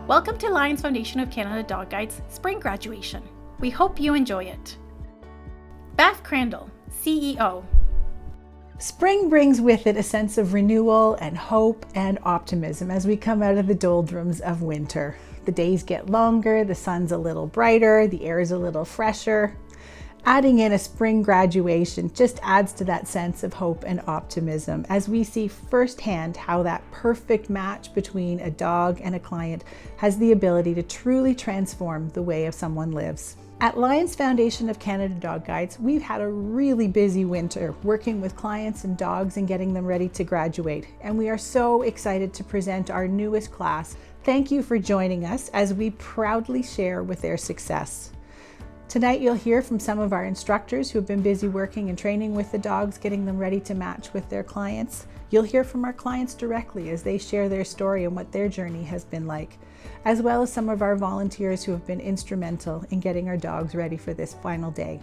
Welcome to Lions Foundation of Canada Dog Guide's spring graduation. We hope you enjoy it. Beth Crandall, CEO. Spring brings with it a sense of renewal and hope and optimism as we come out of the doldrums of winter. The days get longer, the sun's a little brighter, the air's a little fresher. Adding in a spring graduation just adds to that sense of hope and optimism as we see firsthand how that perfect match between a dog and a client has the ability to truly transform the way of someone lives. At Lions Foundation of Canada Dog Guides, we've had a really busy winter working with clients and dogs and getting them ready to graduate. And we are so excited to present our newest class. Thank you for joining us as we proudly share with their success. Tonight you'll hear from some of our instructors who have been busy working and training with the dogs, getting them ready to match with their clients. You'll hear from our clients directly as they share their story and what their journey has been like, as well as some of our volunteers who have been instrumental in getting our dogs ready for this final day.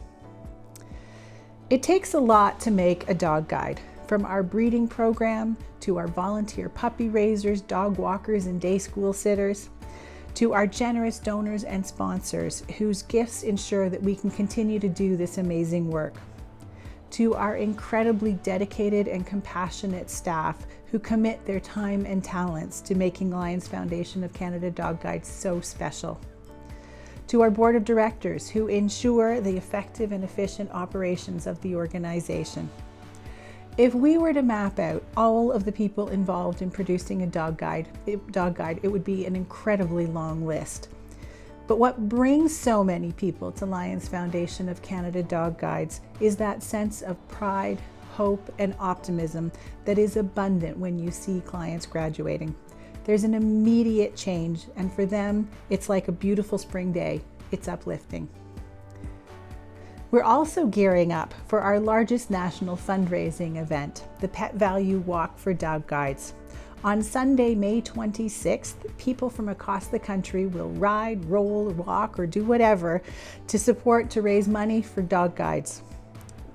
It takes a lot to make a dog guide, from our breeding program to our volunteer puppy raisers, dog walkers, and day school sitters, to our generous donors and sponsors whose gifts ensure that we can continue to do this amazing work, to our incredibly dedicated and compassionate staff who commit their time and talents to making Lions Foundation of Canada Dog Guides so special, to our board of directors who ensure the effective and efficient operations of the organization. If we were to map out all of the people involved in producing a dog guide, it would be an incredibly long list. But what brings so many people to Lions Foundation of Canada Dog Guides is that sense of pride, hope, and optimism that is abundant when you see clients graduating. There's an immediate change, and for them, it's like a beautiful spring day. It's uplifting. We're also gearing up for our largest national fundraising event, the Pet Value Walk for Dog Guides. On Sunday, May 26th, people from across the country will ride, roll, walk, or do whatever to raise money for dog guides.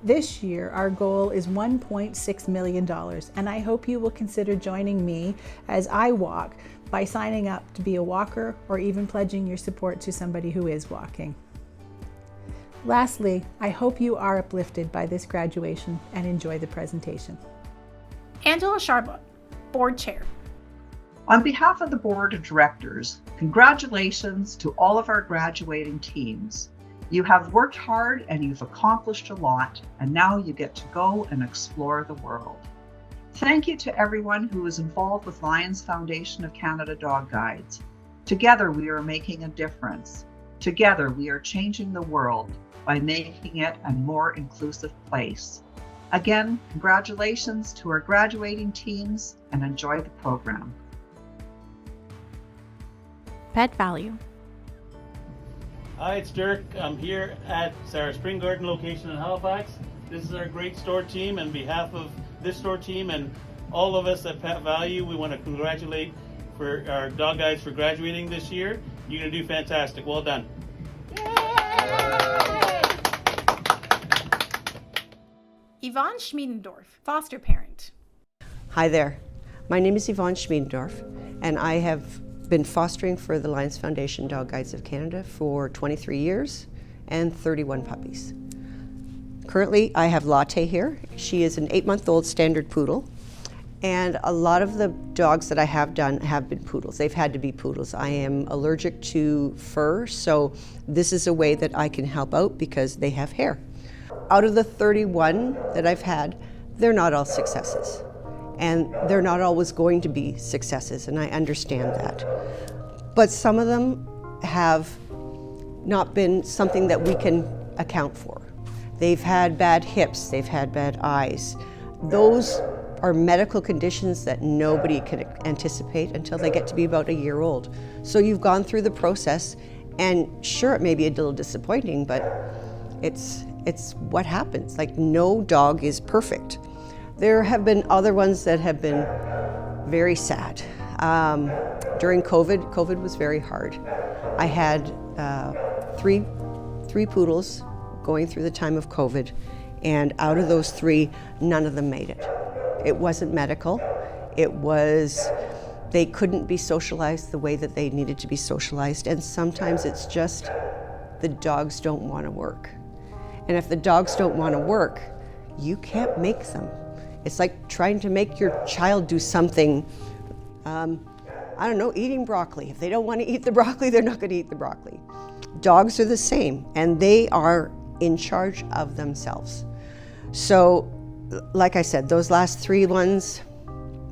This year, our goal is $1.6 million, and I hope you will consider joining me as I walk by signing up to be a walker or even pledging your support to somebody who is walking. Lastly, I hope you are uplifted by this graduation and enjoy the presentation. Angela Charbot, Board Chair. On behalf of the Board of Directors, congratulations to all of our graduating teams. You have worked hard and you've accomplished a lot, and now you get to go and explore the world. Thank you to everyone who is involved with Lions Foundation of Canada Dog Guides. Together we are making a difference. Together we are changing the world by making it a more inclusive place. Again, congratulations to our graduating teams and enjoy the program. Pet Value. Hi, it's Dirk. I'm here at our Spring Garden location in Halifax. This is our great store team. On behalf of this store team and all of us at Pet Value, we want to congratulate for our dog guides for graduating this year. You're going to do fantastic. Well done. Yvonne Schmiedendorf, foster parent. Hi there. My name is Yvonne Schmiedendorf, and I have been fostering for the Lions Foundation Dog Guides of Canada for 23 years and 31 puppies. Currently, I have Latte here. She is an 8-month-old standard poodle, and a lot of the dogs that I have done have been poodles. They've had to be poodles. I am allergic to fur, so this is a way that I can help out because they have hair. Out of the 31 that I've had, they're not all successes. And they're not always going to be successes, and I understand that. But some of them have not been something that we can account for. They've had bad hips, they've had bad eyes. Those are medical conditions that nobody can anticipate until they get to be about a year old. So you've gone through the process, and sure, it may be a little disappointing, but it's what happens. Like, no dog is perfect. There have been other ones that have been very sad. During COVID was very hard. I had three poodles going through the time of COVID, and out of those 3, none of them made it. It wasn't medical. It was They couldn't be socialized the way that they needed to be socialized, and sometimes it's just the dogs don't want to work. And if the dogs don't want to work, you can't make them. It's like trying to make your child do something, I don't know, eating broccoli. If they don't want to eat the broccoli, they're not going to eat the broccoli. Dogs are the same, and they are in charge of themselves. So, like I said, those last 3 ones,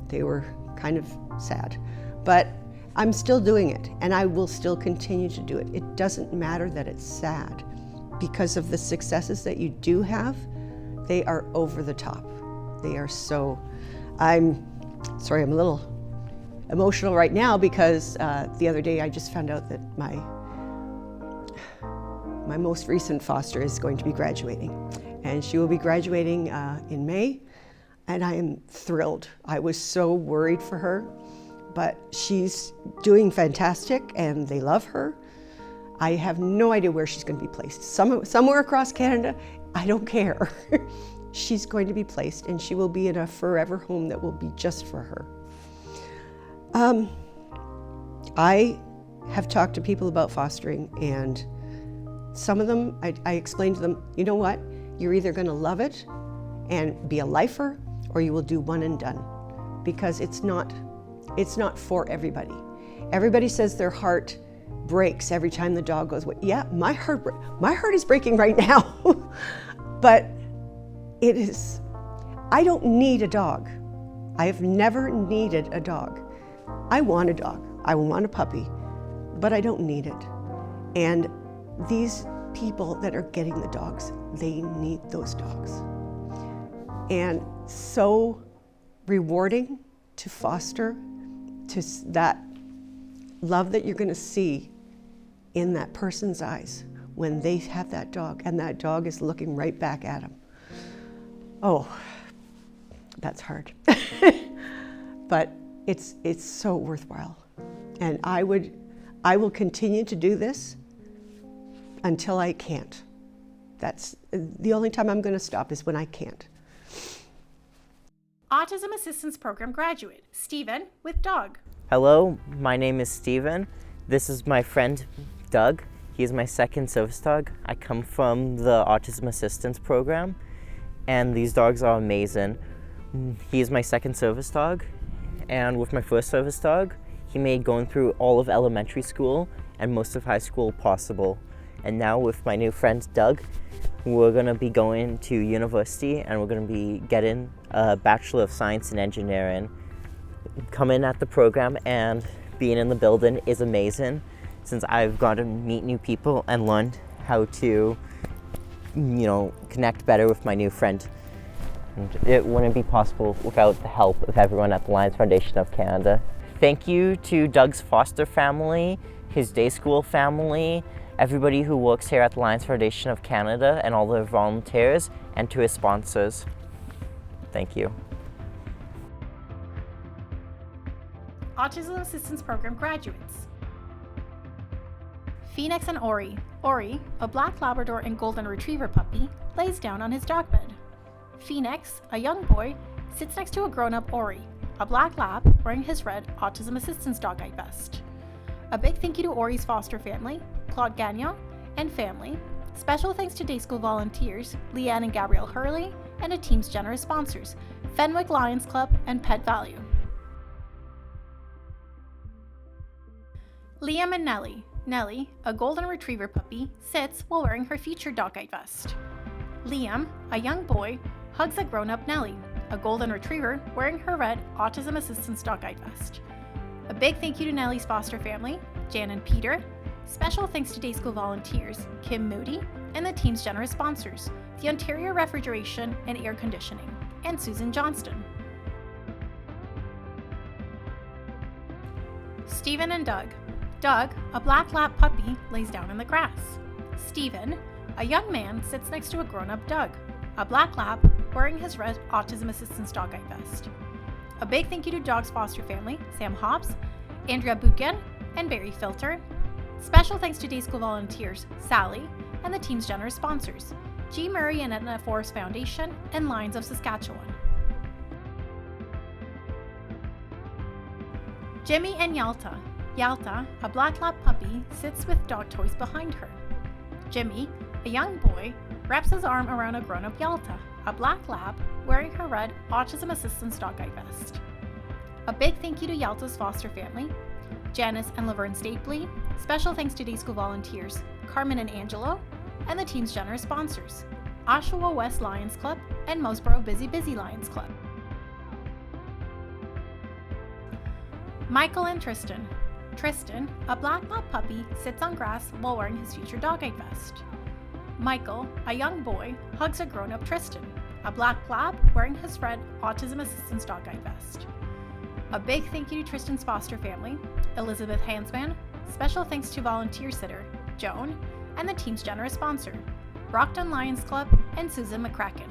they were kind of sad. But I'm still doing it, and I will still continue to do it. It doesn't matter that it's sad, because of the successes that you do have, they are over the top. They are so, I'm a little emotional right now because the other day I just found out that my most recent foster is going to be graduating, and she will be graduating in May, and I am thrilled. I was so worried for her, but she's doing fantastic and they love her. I have no idea where she's going to be placed. Somewhere across Canada, I don't care. She's going to be placed, and she will be in a forever home that will be just for her. I have talked to people about fostering, and some of them, I explained to them, you know what? You're either going to love it and be a lifer, or you will do one and done, because it's not for everybody. Everybody says their heart breaks every time the dog goes away. Yeah, my heart is breaking right now. But it is, I don't need a dog. I have never needed a dog. I want a dog. I want a puppy, but I don't need it. And these people that are getting the dogs, they need those dogs. And so rewarding to foster, to that love that you're going to see in that person's eyes when they have that dog and that dog is looking right back at them. Oh, that's hard. But it's so worthwhile. And I will continue to do this until I can't. That's the only time I'm going to stop is when I can't. Autism Assistance Program graduate, Stephen with dog. Hello, my name is Stephen. This is my friend Doug. He is my second service dog. I come from the Autism Assistance Program, and these dogs are amazing. He is my second service dog, and with my first service dog, he made going through all of elementary school and most of high school possible. And now with my new friend Doug, we're going to be going to university, and we're going to be getting a Bachelor of Science in Engineering. Coming at the program and being in the building is amazing, since I've got to meet new people and learn how to, connect better with my new friend. And it wouldn't be possible without the help of everyone at the Lions Foundation of Canada. Thank you to Doug's foster family, his day school family, everybody who works here at the Lions Foundation of Canada, and all their volunteers, and to his sponsors. Thank you. Autism Assistance Program graduates. Phoenix and Ori. Ori, a black Labrador and golden retriever puppy, lays down on his dog bed. Phoenix, a young boy, sits next to a grown-up Ori, a black lab wearing his red Autism Assistance Dog Guide vest. A big thank you to Ori's foster family, Claude Gagnon, and family. Special thanks to day school volunteers, Leanne and Gabrielle Hurley, and the team's generous sponsors, Fenwick Lions Club and Pet Value. Liam and Nellie. Nellie, a golden retriever puppy, sits while wearing her featured dog guide vest. Liam, a young boy, hugs a grown-up Nellie, a golden retriever wearing her red Autism Assistance Dog Guide vest. A big thank you to Nellie's foster family, Jan and Peter. Special thanks to day school volunteers, Kim Moody, and the team's generous sponsors, the Ontario Refrigeration and Air Conditioning, and Susan Johnston. Stephen and Doug. Doug, a black lab puppy, lays down in the grass. Stephen, a young man, sits next to a grown-up Doug, a black lab wearing his red Autism Assistance Dog Guide vest. A big thank you to Doug's foster family, Sam Hobbs, Andrea Buchan, and Barry Filter. Special thanks to day school volunteers, Sally, and the team's generous sponsors, G. Murray and Edna Forrest Foundation, and Lions of Saskatchewan. Jimmy and Yalta. Yalta, a black lab puppy, sits with dog toys behind her. Jimmy, a young boy, wraps his arm around a grown-up Yalta, a black lab, wearing her red Autism Assistance Dog Guide vest. A big thank you to Yalta's foster family, Janice and Laverne Stapley. Special thanks to day school volunteers, Carmen and Angelo, and the team's generous sponsors, Oshawa West Lions Club and Mosborough Busy Lions Club. Michael and Tristan. Tristan, a black lab puppy, sits on grass while wearing his future dog guide vest. Michael, a young boy, hugs a grown-up Tristan, a black lab wearing his red Autism Assistance Dog Guide vest. A big thank you to Tristan's foster family, Elizabeth Hansman. Special thanks to volunteer sitter, Joan, and the team's generous sponsor, Rockton Lions Club and Susan McCracken.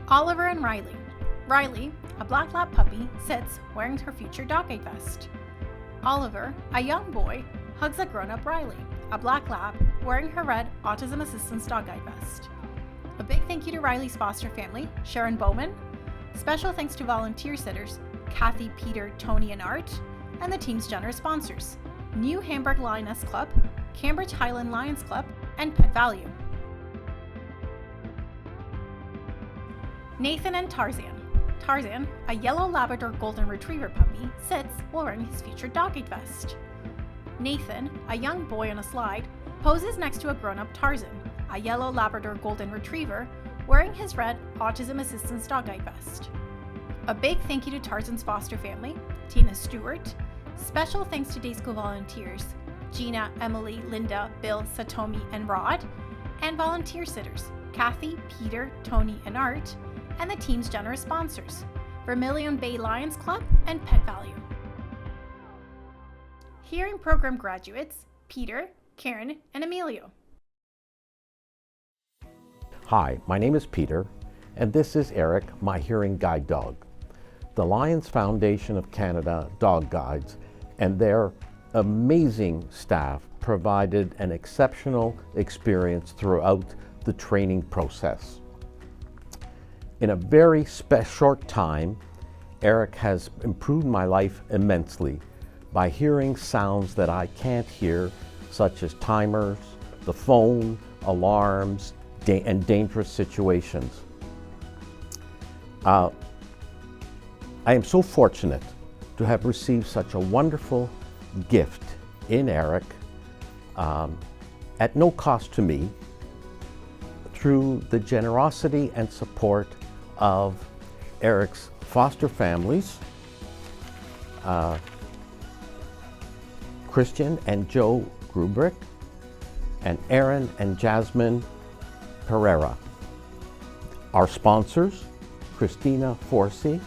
Oliver and Riley. Riley, a black lab puppy, sits wearing her future dog guide vest. Oliver, a young boy, hugs a grown-up Riley, a black lab, wearing her red Autism Assistance Dog Guide vest. A big thank you to Riley's foster family, Sharon Bowman. Special thanks to volunteer sitters, Kathy, Peter, Tony, and Art, and the team's generous sponsors, New Hamburg Lioness Club, Cambridge Highland Lions Club, and Pet Value. Nathan and Tarzan. Tarzan, a yellow Labrador Golden Retriever puppy, sits while wearing his future dog guide vest. Nathan, a young boy on a slide, poses next to a grown-up Tarzan, a yellow Labrador Golden Retriever, wearing his red Autism Assistance Dog Guide vest. A big thank you to Tarzan's foster family, Tina Stewart. Special thanks to day school volunteers, Gina, Emily, Linda, Bill, Satomi, and Rod, and volunteer sitters, Kathy, Peter, Tony, and Art, and the team's generous sponsors, Vermilion Bay Lions Club and Pet Value. Hearing program graduates, Peter, Karen, and Emilio. Hi, my name is Peter, and this is Eric, my hearing guide dog. The Lions Foundation of Canada Dog Guides and their amazing staff provided an exceptional experience throughout the training process. In a very short time, Eric has improved my life immensely by hearing sounds that I can't hear, such as timers, the phone, alarms, and dangerous situations. I am so fortunate to have received such a wonderful gift in Eric at no cost to me, through the generosity and support of Eric's foster families, Christian and Joe Grubrick, and Aaron and Jasmine Pereira. Our sponsors, Christina Forsey,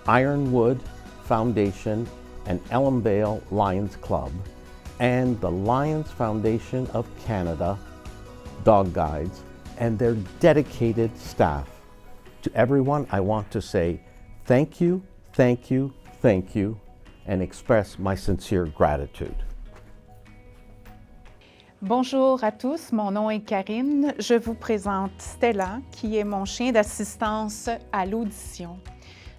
Ironwood Foundation, and Elmvale Lions Club, and the Lions Foundation of Canada Dog Guides, and their dedicated staff. To everyone, I want to say thank you, thank you, thank you, and express my sincere gratitude. Bonjour à tous, mon nom est Karine. Je vous présente Stella, qui est mon chien d'assistance à l'audition.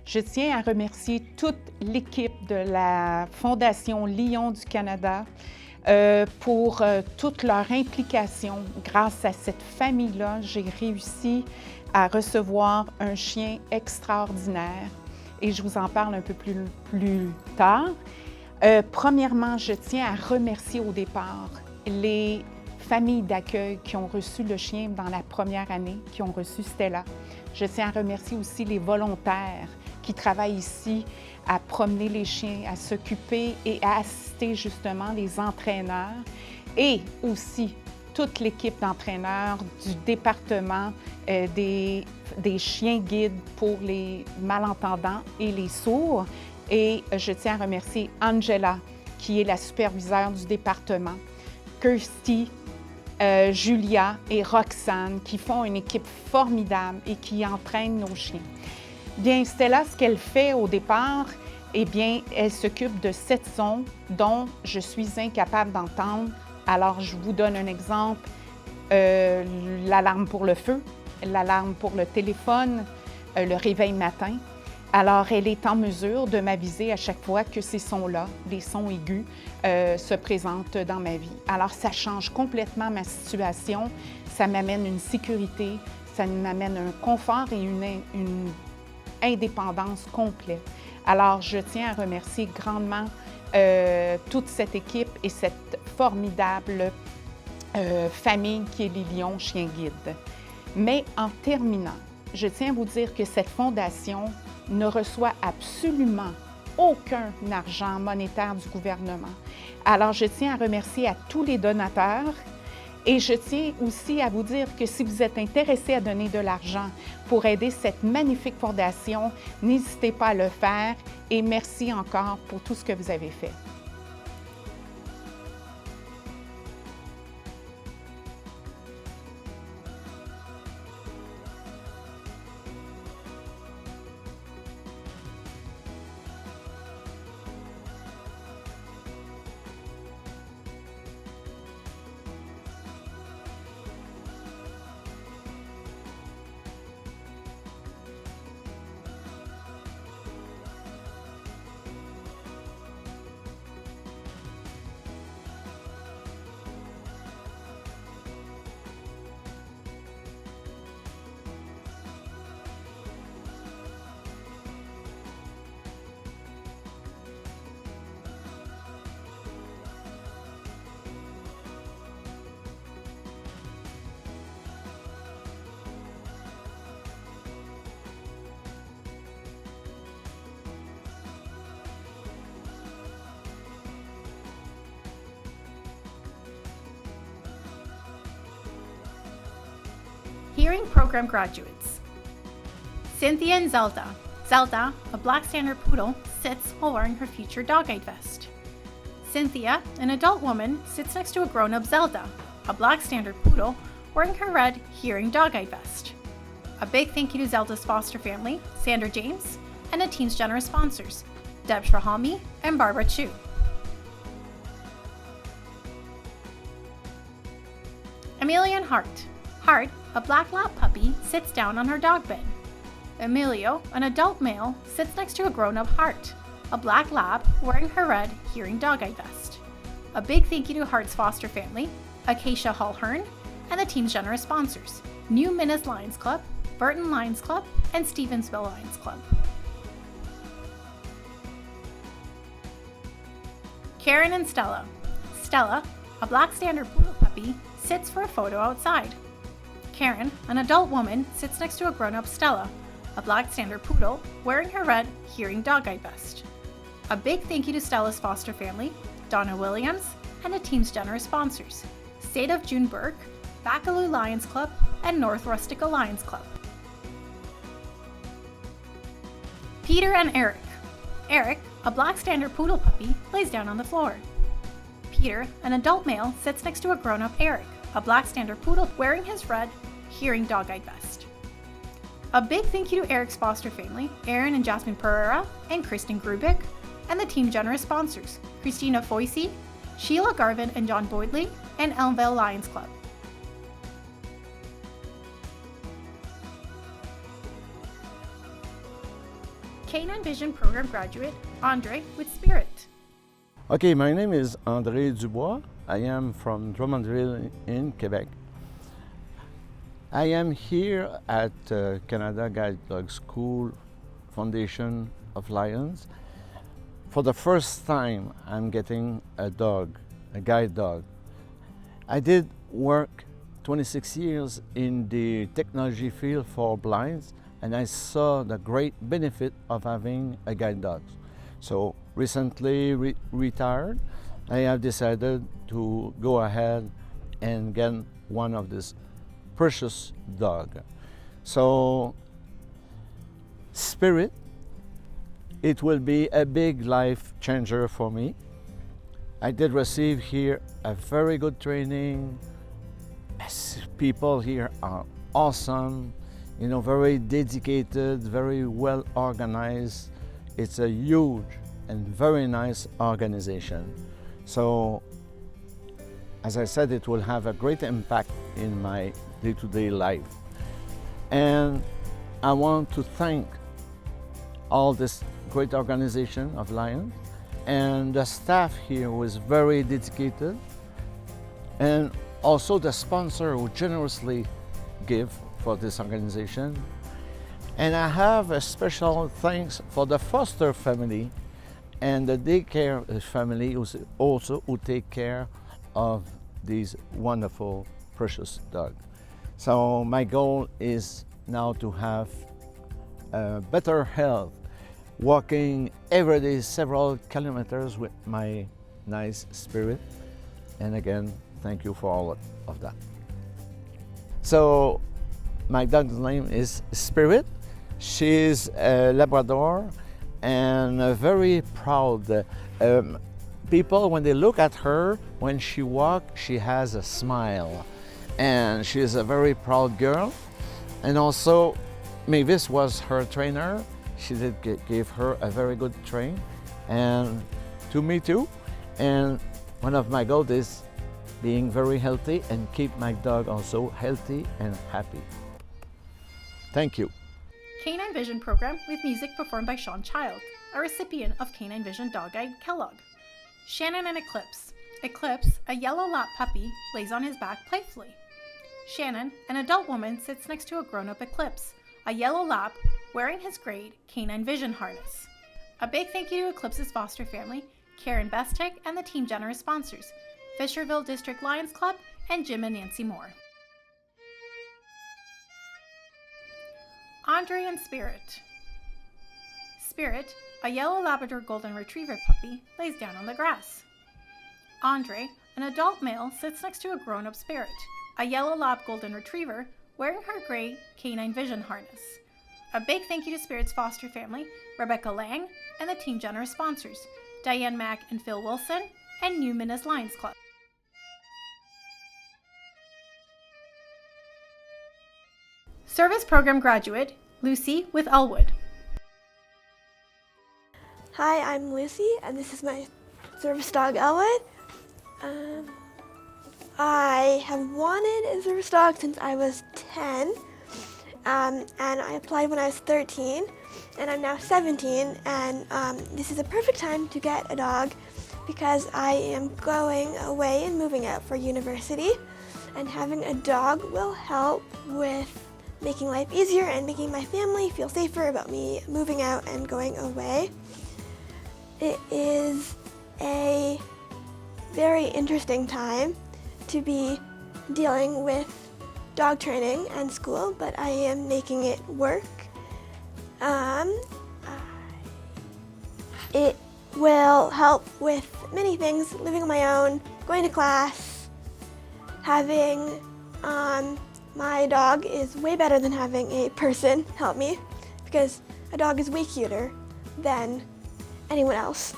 Je tiens à remercier toute l'équipe de la Fondation Lion du Canada pour toute leur implication. Grâce à cette famille-là, j'ai réussi à recevoir un chien extraordinaire et je vous en parle un peu plus tard. Premièrement, je tiens à remercier au départ les familles d'accueil qui ont reçu le chien dans la première année, qui ont reçu Stella. Je tiens à remercier aussi les volontaires qui travaillent ici à promener les chiens, à s'occuper et à assister justement les entraîneurs et aussi toute l'équipe d'entraîneurs du département des chiens guides pour les malentendants et les sourds. Et je tiens à remercier Angela, qui est la superviseure du département, Kirsty, Julia et Roxane, qui font une équipe formidable et qui entraînent nos chiens. Bien, Stella, ce qu'elle fait au départ, eh bien, elle s'occupe de 7 sons dont je suis incapable d'entendre. Alors, je vous donne un exemple. L'alarme pour le feu, l'alarme pour le téléphone, le réveil matin. Alors, elle est en mesure de m'aviser à chaque fois que ces sons-là, les sons aigus, se présentent dans ma vie. Alors, ça change complètement ma situation, ça m'amène une sécurité, ça m'amène un confort et une indépendance complète. Alors, je tiens à remercier grandement toute cette équipe et cette formidable famille qui est les Lions Chiens Guides. Mais en terminant, je tiens à vous dire que cette fondation ne reçoit absolument aucun argent monétaire du gouvernement. Alors, je tiens à remercier à tous les donateurs et je tiens aussi à vous dire que si vous êtes intéressé à donner de l'argent pour aider cette magnifique fondation, n'hésitez pas à le faire et merci encore pour tout ce que vous avez fait. Hearing Program graduates. Cynthia and Zelda. Zelda, a black standard poodle, sits while wearing her future dog-eyed vest. Cynthia, an adult woman, sits next to a grown-up Zelda, a black standard poodle, wearing her red hearing dog-eyed vest. A big thank you to Zelda's foster family, Sandra James, and the team's generous sponsors, Deb Shrahalmi and Barbara Chu. Amelia and Hart. Hart, a black lab puppy, sits down on her dog bed. Emilio, an adult male, sits next to a grown-up Hart, a black lab wearing her red hearing dog-eyed vest. A big thank you to Hart's foster family, Acacia Hall Hearn, and the team's generous sponsors, New Minas Lions Club, Burton Lions Club, and Stevensville Lions Club. Karen and Stella. Stella, a black standard poodle puppy, sits for a photo outside. Karen, an adult woman, sits next to a grown-up Stella, a black standard poodle, wearing her red hearing dog-eyed vest. A big thank you to Stella's foster family, Donna Williams, and the team's generous sponsors, State of June Burke, Bacaloo Lions Club, and North Rustica Lions Club. Peter and Eric. Eric, a black standard poodle puppy, lays down on the floor. Peter, an adult male, sits next to a grown-up Eric, a black standard poodle wearing his red hearing dog-eyed vest. A big thank you to Eric's foster family, Aaron and Jasmine Pereira, and Kristen Grubik, and the team generous sponsors, Christina Foisey, Sheila Garvin and John Boydley, and Elmvale Lions Club. Canine Vision Program graduate, Andre with Spirit. Okay, my name is André Dubois. I am from Drummondville in Quebec. I am here at Canada Guide Dog School Foundation of Lions. For the first time, I'm getting a dog, a guide dog. I did work 26 years in the technology field for blinds, and I saw the great benefit of having a guide dog. So recently retired, I have decided to go ahead and get one of this precious dog. So Spirit, it will be a big life changer for me. I did receive here a very good training. People here are awesome, you know, very dedicated, very well organized. It's a huge and very nice organization. So, as I said, it will have a great impact in my day-to-day life. And I want to thank all this great organization of Lions, and the staff here was very dedicated, and also the sponsor who generously give for this organization. And I have a special thanks for the foster family and the daycare family who take care of these wonderful, precious dogs. So my goal is now to have better health, walking every day several kilometers with my nice Spirit. And again, thank you for all of that. So my dog's name is Spirit. She's a Labrador and very proud. People, when they look at her, when she walks, she has a smile. And she's a very proud girl. And also, Mavis was her trainer. She did give her a very good train, and to me too. And one of my goals is being very healthy and keep my dog also healthy and happy. Thank you. Canine Vision program with music performed by Sean Child, a recipient of Canine Vision Dog Guide Kellogg. Shannon and Eclipse. Eclipse, a yellow lap puppy, lays on his back playfully. Shannon, an adult woman, sits next to a grown-up Eclipse, a yellow lap, wearing his grade Canine Vision harness. A big thank you to Eclipse's foster family, Karen Bestek, and the Team Generous sponsors, Fisherville District Lions Club and Jim and Nancy Moore. Andre and Spirit. Spirit, a yellow Labrador Golden Retriever puppy, lays down on the grass. Andre, an adult male, sits next to a grown-up Spirit, a yellow lab Golden Retriever, wearing her gray Canine Vision harness. A big thank you to Spirit's foster family, Rebecca Lang, and the Team Generous sponsors, Diane Mack and Phil Wilson, and Newman as Lions Club. Service Program Graduate, Lucy with Elwood. Hi, I'm Lucy, and this is my service dog, Elwood. I have wanted a service dog since I was 10, and I applied when I was 13, and I'm now 17, and this is a perfect time to get a dog because I am going away and moving out for university, and having a dog will help with making life easier and making my family feel safer about me moving out and going away. It is a very interesting time to be dealing with dog training and school, but I am making it work. It will help with many things, living on my own, going to class, having my dog is way better than having a person help me because a dog is way cuter than anyone else.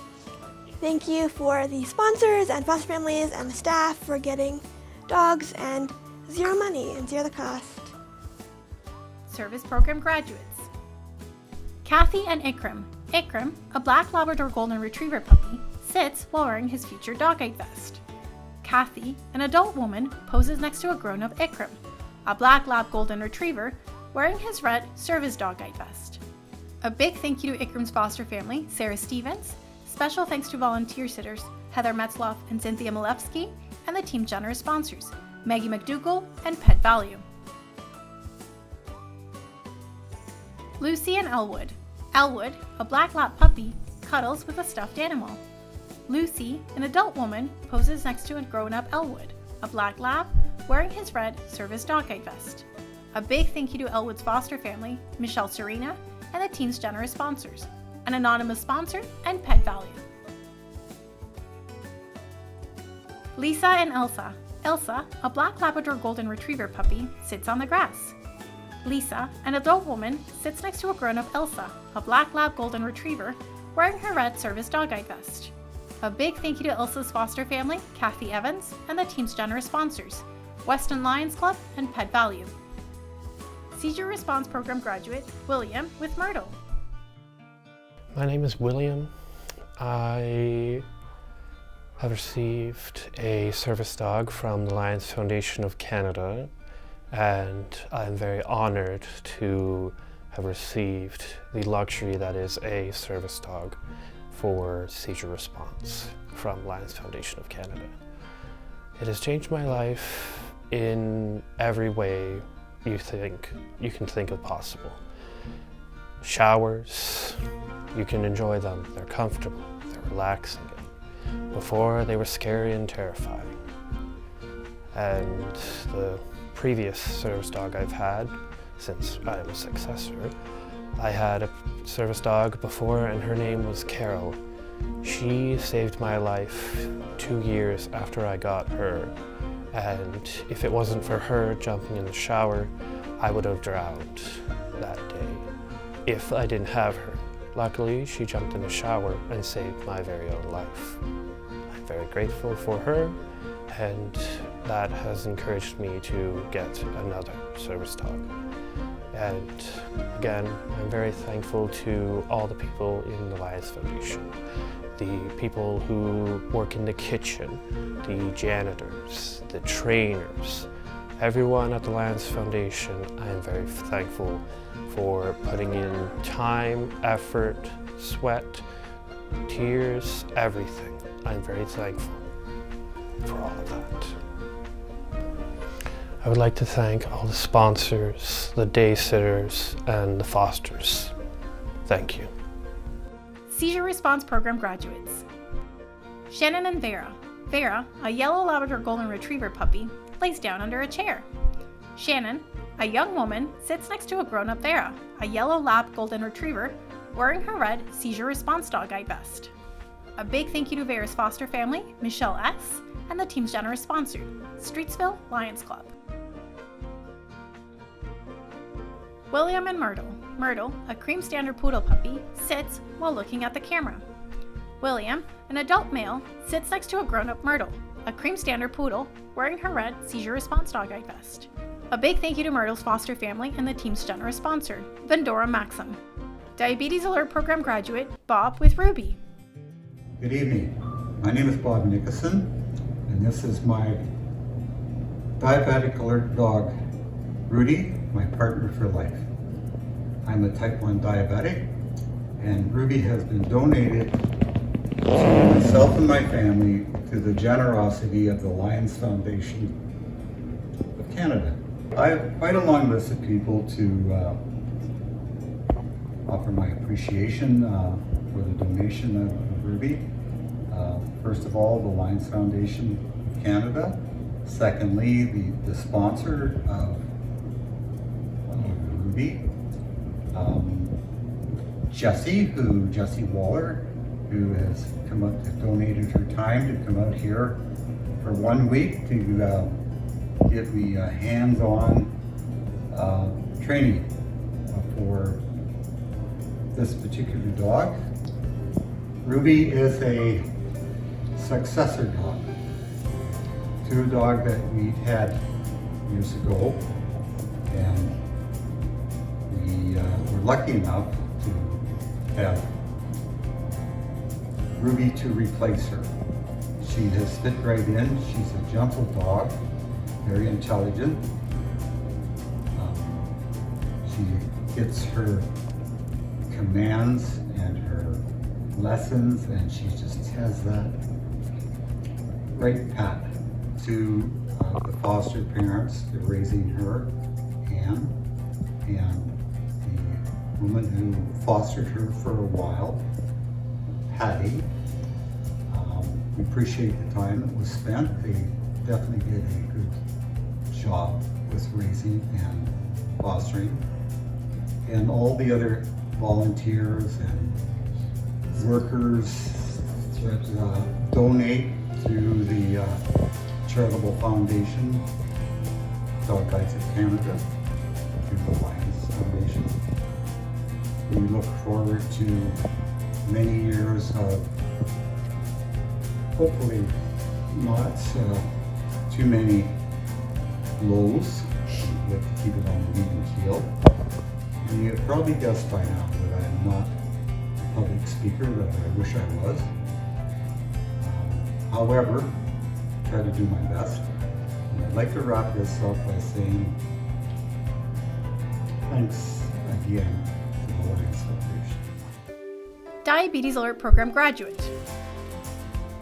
Thank you for the sponsors and foster families and the staff for getting dogs and zero money and zero the cost. Service Program Graduates. Kathy and Ikram. Ikram, a black Labrador Golden Retriever puppy, sits while wearing his future dog guide vest. Kathy, an adult woman, poses next to a grown-up Ikram, a black lab Golden Retriever, wearing his red service dog guide vest. A big thank you to Ikram's foster family, Sarah Stevens. Special thanks to volunteer sitters, Heather Metzloff and Cynthia Malevsky, and the Team Generous sponsors, Maggie McDougall and Pet Value. Lucy and Elwood. Elwood, a black lap puppy, cuddles with a stuffed animal. Lucy, an adult woman, poses next to a grown-up Elwood, a black lab, wearing his red service dog guide vest. A big thank you to Elwood's foster family, Michelle Serena, and the Team's Generous sponsors, an anonymous sponsor, and Pet Value. Lisa and Elsa. Elsa, a black Labrador Golden Retriever puppy, sits on the grass. Lisa, an adult woman, sits next to a grown-up Elsa, a black lab Golden Retriever, wearing her red service dog guide vest. A big thank you to Elsa's foster family, Kathy Evans, and the Team's Generous sponsors, Weston Lions Club and Pet Value. Seizure Response Program graduate, William with Myrtle. My name is William. I have received a service dog from the Lions Foundation of Canada, and I'm very honored to have received the luxury that is a service dog for seizure response from Lions Foundation of Canada. It has changed my life in every way you can think of possible. Showers, you can enjoy them, they're comfortable, they're relaxing. Before, they were scary and terrifying. And the previous service dog I've had, since I am a successor, I had a service dog before and her name was Carol. She saved my life 2 years after I got her, and if it wasn't for her jumping in the shower, I would have drowned that day if I didn't have her. Luckily, she jumped in the shower and saved my very own life. I'm very grateful for her, and that has encouraged me to get another service dog. And again, I'm very thankful to all the people in the Lions Foundation, the people who work in the kitchen, the janitors, the trainers, everyone at the Lions Foundation. I am very thankful for putting in time, effort, sweat, tears, everything. I'm very thankful for all of that. I would like to thank all the sponsors, the day sitters, and the fosters. Thank you. Seizure Response Program graduates. Shannon and Vera. Vera, a yellow Labrador Golden Retriever puppy, lays down under a chair. Shannon, a young woman, sits next to a grown-up Vera, a yellow Lab Golden Retriever, wearing her red Seizure Response Dog Eye vest. A big thank you to Vera's foster family, Michelle S., and the team's generous sponsor, Streetsville Lions Club. William and Myrtle. Myrtle, a cream standard poodle puppy, sits while looking at the camera. William, an adult male, sits next to a grown-up Myrtle, a cream standard poodle, wearing her red Seizure Response Dog Eye vest. A big thank you to Myrtle's foster family and the team's generous sponsor, Vendora Maxim. Diabetes Alert Program graduate, Bob with Ruby. Good evening. My name is Bob Nicholson, and this is my diabetic alert dog, Rudy, my partner for life. I'm a type 1 diabetic, and Ruby has been donated to myself and my family through the generosity of the Lions Foundation of Canada. I have quite a long list of people to offer my appreciation for the donation of Ruby. First of all, the Lions Foundation of Canada. Secondly, the sponsor of Ruby, Jessie Waller, who has come up to donated her time to come out here for 1 week to give me a hands-on training for this particular dog. Ruby is a successor dog to a dog that we had years ago, and we were lucky enough to have Ruby to replace her. She has fit right in. She's a gentle dog, very intelligent. She gets her commands and her lessons, and she just has that right path to the foster parents to raising her, and the woman who fostered her for a while, Patty. We appreciate the time that was spent. They definitely did a good job with raising and fostering. And all the other volunteers and workers that donate to the charitable foundation, Dog Guides of Canada, to the Lions Foundation. We look forward to many years of hopefully not too many lows. We have to keep it on the even keel. And you've probably guessed by now that I'm not a public speaker that I wish I was. However, I try to do my best. And I'd like to wrap this up by saying thanks again to the Lions Foundation. Diabetes Alert Program graduate.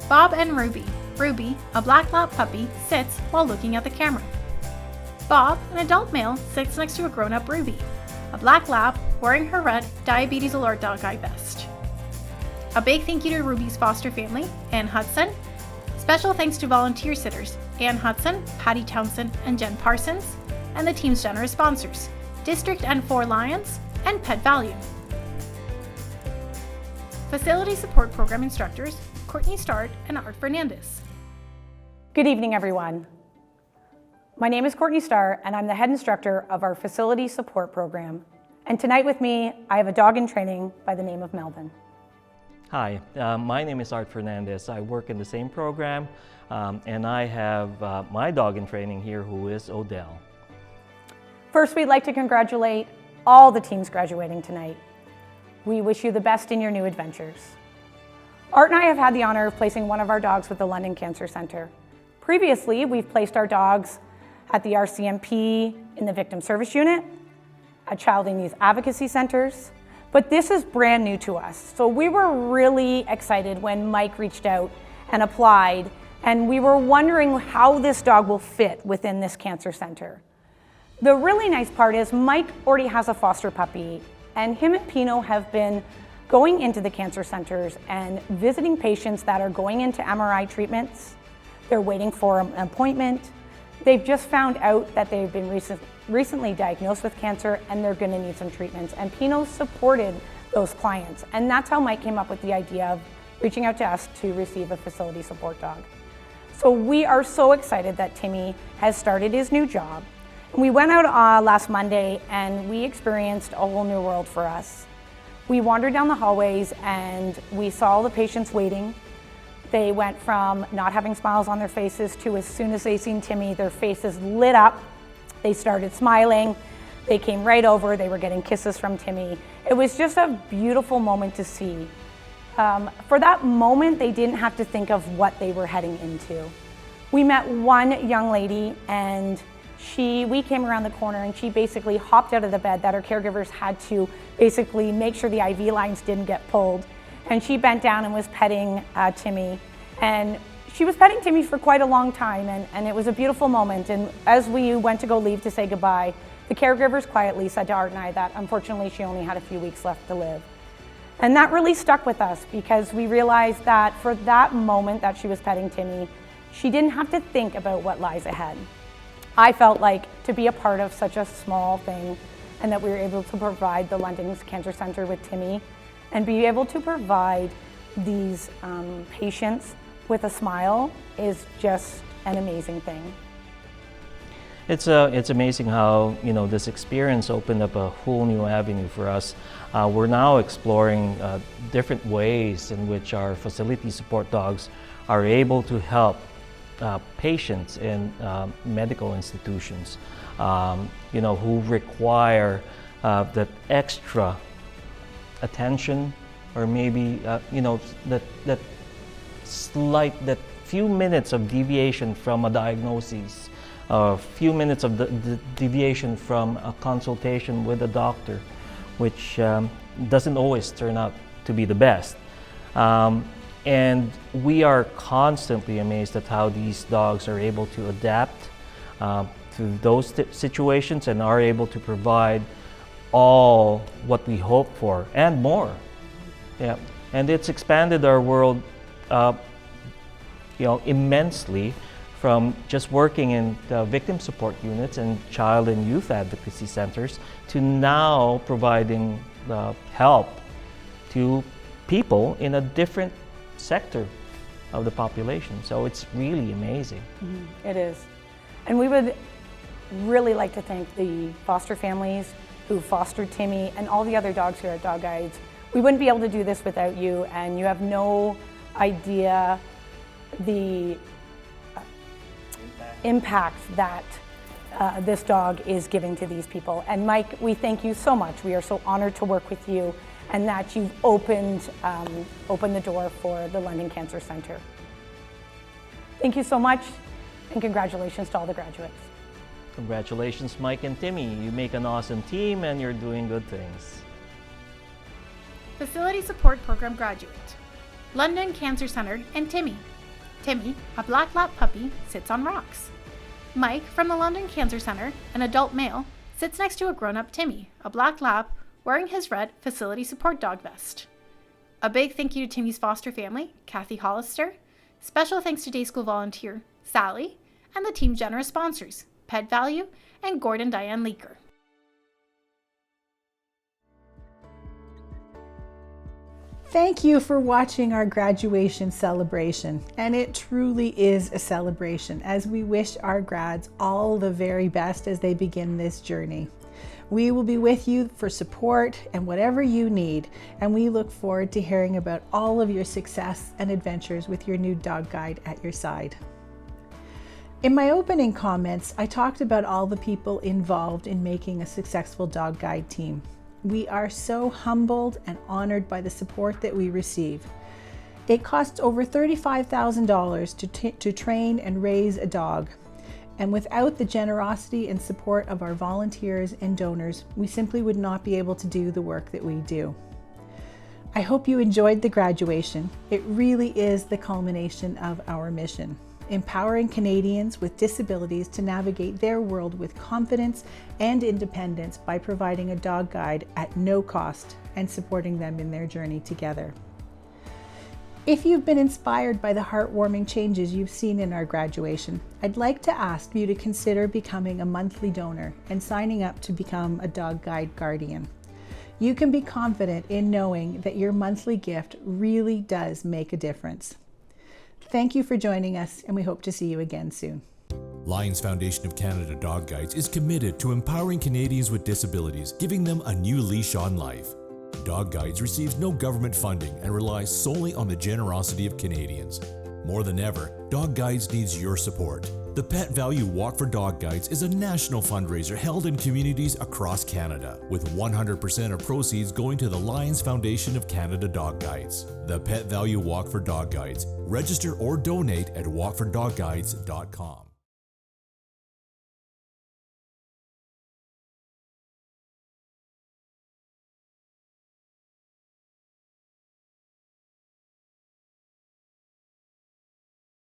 Bob and Ruby. Ruby, a black lab puppy, sits while looking at the camera. Bob, an adult male, sits next to a grown-up Ruby, a black lab wearing her red Diabetes Alert dog eye vest. A big thank you to Ruby's foster family, Ann Hudson. Special thanks to volunteer sitters, Ann Hudson, Patty Townsend, and Jen Parsons, and the team's generous sponsors, District N4 Lions and Pet Value. Facility Support Program instructors, Courtney Start and Art Fernandez. Good evening, everyone. My name is Courtney Starr, and I'm the head instructor of our Facility Support Program. And tonight with me, I have a dog in training by the name of Melvin. Hi, my name is Art Fernandez. I work in the same program, and I have my dog in training here, who is Odell. First, we'd like to congratulate all the teams graduating tonight. We wish you the best in your new adventures. Art and I have had the honor of placing one of our dogs with the London Cancer Center. Previously, we've placed our dogs at the RCMP, in the Victim Service Unit, at Child and Youth Advocacy Centers, but this is brand new to us. So we were really excited when Mike reached out and applied, and we were wondering how this dog will fit within this cancer center. The really nice part is Mike already has a foster puppy, and him and Pino have been going into the cancer centers and visiting patients that are going into MRI treatments. They're waiting for an appointment. They've just found out that they've been recently diagnosed with cancer and they're gonna need some treatments. And Pino supported those clients. And that's how Mike came up with the idea of reaching out to us to receive a facility support dog. So we are so excited that Timmy has started his new job. We went out last Monday and we experienced a whole new world for us. We wandered down the hallways and we saw all the patients waiting. They went from not having smiles on their faces to, as soon as they seen Timmy, their faces lit up. They started smiling. They came right over. They were getting kisses from Timmy. It was just a beautiful moment to see. For that moment, they didn't have to think of what they were heading into. We met one young lady and we came around the corner and she basically hopped out of the bed that her caregivers had to basically make sure the IV lines didn't get pulled. And she bent down and was petting Timmy. And she was petting Timmy for quite a long time, and it was a beautiful moment. And as we went to go leave to say goodbye, the caregivers quietly said to Art and I that unfortunately she only had a few weeks left to live. And that really stuck with us because we realized that for that moment that she was petting Timmy, she didn't have to think about what lies ahead. I felt like to be a part of such a small thing and that we were able to provide the London Cancer Center with Timmy and be able to provide these patients with a smile is just an amazing thing. It's amazing how this experience opened up a whole new avenue for us. We're now exploring different ways in which our facility support dogs are able to help patients in medical institutions, who require that extra attention, or maybe that few minutes of deviation from a diagnosis, a few minutes of the deviation from a consultation with a doctor, which doesn't always turn out to be the best. And we are constantly amazed at how these dogs are able to adapt to those situations and are able to provide all what we hope for and more. Yeah, and it's expanded our world, immensely, from just working in the victim support units and child and youth advocacy centers to now providing help to people in a different sector of the population. So it's really amazing. Mm-hmm. It is. And we would really like to thank the foster families who fostered Timmy and all the other dogs here at Dog Guides. We wouldn't be able to do this without you, and you have no idea the impact that this dog is giving to these people. And Mike, we thank you so much. We are so honored to work with you and that you've opened the door for the London Cancer Center. Thank you so much, and congratulations to all the graduates. Congratulations, Mike and Timmy. You make an awesome team and you're doing good things. Facility Support Program graduate, London Cancer Centre and Timmy. Timmy, a black lap puppy, sits on rocks. Mike from the London Cancer Centre, an adult male, sits next to a grown-up Timmy, a black lab, wearing his red Facility Support Dog vest. A big thank you to Timmy's foster family, Kathy Hollister. Special thanks to day school volunteer, Sally, and the team's generous sponsors, Pet Value and Gordon Diane Leaker. Thank you for watching our graduation celebration, and it truly is a celebration as we wish our grads all the very best as they begin this journey. We will be with you for support and whatever you need, and we look forward to hearing about all of your success and adventures with your new dog guide at your side. In my opening comments, I talked about all the people involved in making a successful dog guide team. We are so humbled and honored by the support that we receive. It costs over $35,000 to train and raise a dog. And without the generosity and support of our volunteers and donors, we simply would not be able to do the work that we do. I hope you enjoyed the graduation. It really is the culmination of our mission, empowering Canadians with disabilities to navigate their world with confidence and independence by providing a dog guide at no cost and supporting them in their journey together. If you've been inspired by the heartwarming changes you've seen in our graduation, I'd like to ask you to consider becoming a monthly donor and signing up to become a dog guide guardian. You can be confident in knowing that your monthly gift really does make a difference. Thank you for joining us, and we hope to see you again soon. Lions Foundation of Canada Dog Guides is committed to empowering Canadians with disabilities, giving them a new leash on life. Dog Guides receives no government funding and relies solely on the generosity of Canadians. More than ever, Dog Guides needs your support. The Pet Value Walk for Dog Guides is a national fundraiser held in communities across Canada, with 100% of proceeds going to the Lions Foundation of Canada Dog Guides. The Pet Value Walk for Dog Guides. Register or donate at walkfordogguides.com.